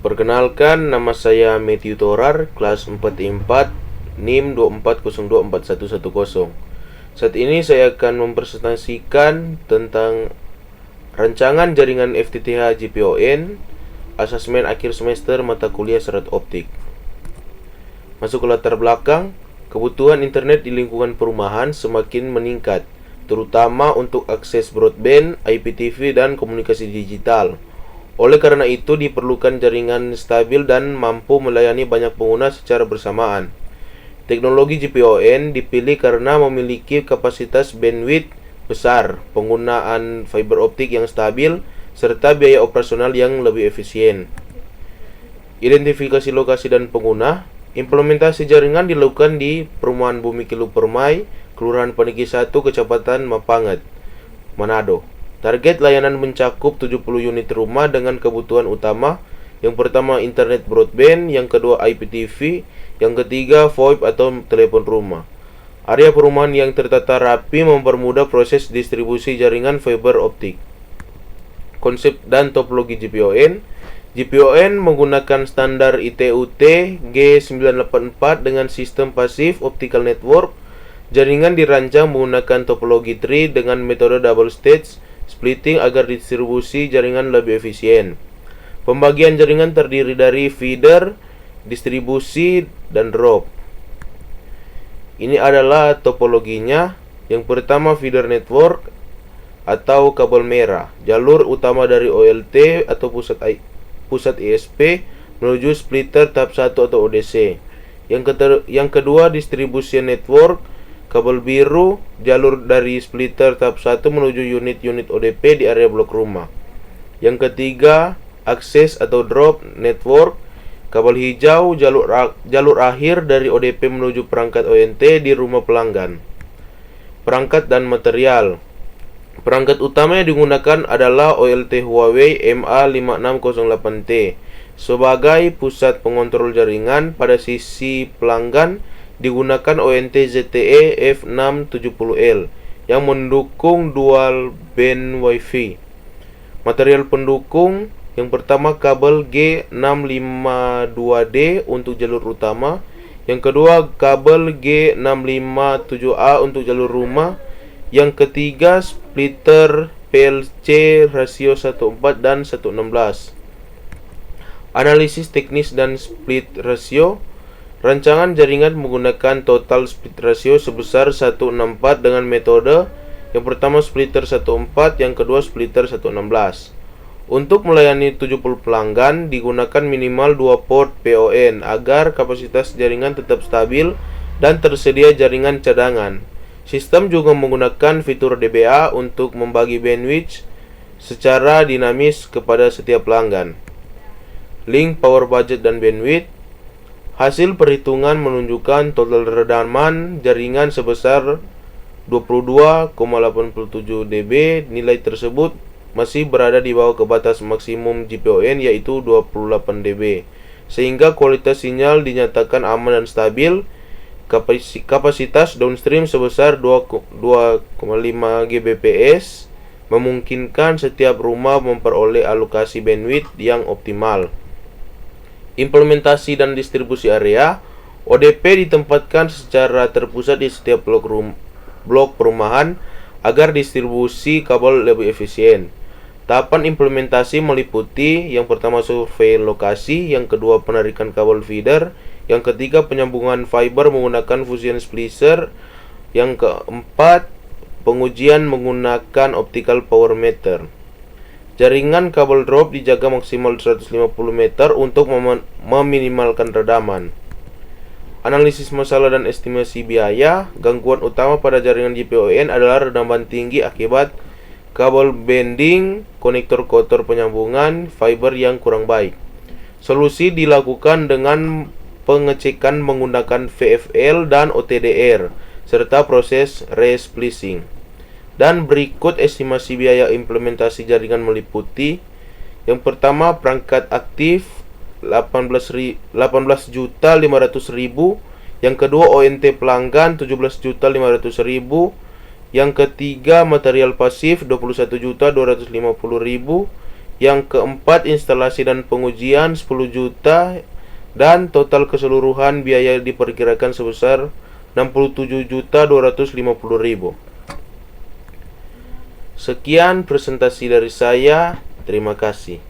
Perkenalkan, nama saya Matthew Torar, kelas 4I4, NIM 24024110. Saat ini saya akan mempresentasikan tentang rancangan jaringan FTTH GPON, asesmen akhir semester mata kuliah serat optik. Masuk ke latar belakang, kebutuhan internet di lingkungan perumahan semakin meningkat, terutama untuk akses broadband, IPTV, dan komunikasi digital. Oleh karena itu, diperlukan jaringan stabil dan mampu melayani banyak pengguna secara bersamaan. Teknologi GPON dipilih karena memiliki kapasitas bandwidth besar, penggunaan fiber optik yang stabil, serta biaya operasional yang lebih efisien. Identifikasi lokasi dan pengguna. Implementasi jaringan dilakukan di Perumahan Bumi Kilu Permai, Kelurahan Paniki 1, Kecamatan Mapanget, Manado. Target layanan mencakup 70 unit rumah dengan kebutuhan utama. Yang pertama internet broadband, yang kedua IPTV, yang ketiga VoIP atau telepon rumah. Area perumahan yang tertata rapi mempermudah proses distribusi jaringan fiber optik. Konsep dan topologi GPON. GPON menggunakan standar ITU-T G984 dengan sistem pasif optical network. Jaringan dirancang menggunakan topologi tree dengan metode double stage splitting agar distribusi jaringan lebih efisien. Pembagian jaringan terdiri dari feeder, distribusi, dan drop. Ini adalah topologinya. Yang pertama feeder network atau kabel merah, jalur utama dari OLT atau pusat ISP menuju splitter tahap 1 atau ODC. Yang kedua distribution network, kabel biru, jalur dari splitter tahap 1 menuju unit-unit ODP di area blok rumah. Yang ketiga, akses atau drop network, kabel hijau, jalur akhir dari ODP menuju perangkat ONT di rumah pelanggan. Perangkat dan material. Perangkat utama yang digunakan adalah OLT Huawei MA5608T sebagai pusat pengontrol jaringan. Pada sisi pelanggan digunakan ONT ZTE F670L yang mendukung dual band Wi-Fi. Material pendukung, yang pertama kabel G652D untuk jalur utama, yang kedua kabel G657A untuk jalur rumah, yang ketiga splitter PLC rasio 14 dan 116. Analisis teknis dan split ratio. Rancangan jaringan menggunakan total split ratio sebesar 164 dengan metode yang pertama splitter 14, yang kedua splitter 116. Untuk melayani 70 pelanggan digunakan minimal 2 port PON agar kapasitas jaringan tetap stabil dan tersedia jaringan cadangan. Sistem juga menggunakan fitur DBA untuk membagi bandwidth secara dinamis kepada setiap pelanggan. Link power budget dan bandwidth. Hasil perhitungan menunjukkan total redaman jaringan sebesar 22,87 dB. Nilai tersebut masih berada di bawah ke batas maksimum GPON yaitu 28 dB, sehingga kualitas sinyal dinyatakan aman dan stabil. Kapasitas downstream sebesar 2,5 Gbps memungkinkan setiap rumah memperoleh alokasi bandwidth yang optimal. Implementasi dan distribusi area. ODP ditempatkan secara terpusat di setiap blok perumahan agar distribusi kabel lebih efisien. Tahapan implementasi meliputi yang pertama survei lokasi, yang kedua penarikan kabel feeder, yang ketiga penyambungan fiber menggunakan fusion splicer, yang keempat pengujian menggunakan optical power meter. Jaringan kabel drop dijaga maksimal 150 meter untuk meminimalkan redaman. Analisis masalah dan estimasi biaya. Gangguan utama pada jaringan GPON adalah redaman tinggi akibat kabel bending, konektor kotor penyambungan, fiber yang kurang baik. Solusi dilakukan dengan pengecekan menggunakan VFL dan OTDR serta proses resplicing. Dan berikut estimasi biaya implementasi jaringan meliputi. Yang pertama perangkat aktif 18.500.000, yang kedua ONT pelanggan 17.500.000, yang ketiga material pasif 21.250.000, Yang keempat, instalasi dan pengujian 10 juta dan total keseluruhan biaya diperkirakan sebesar 67.250.000. Sekian presentasi dari saya. Terima kasih.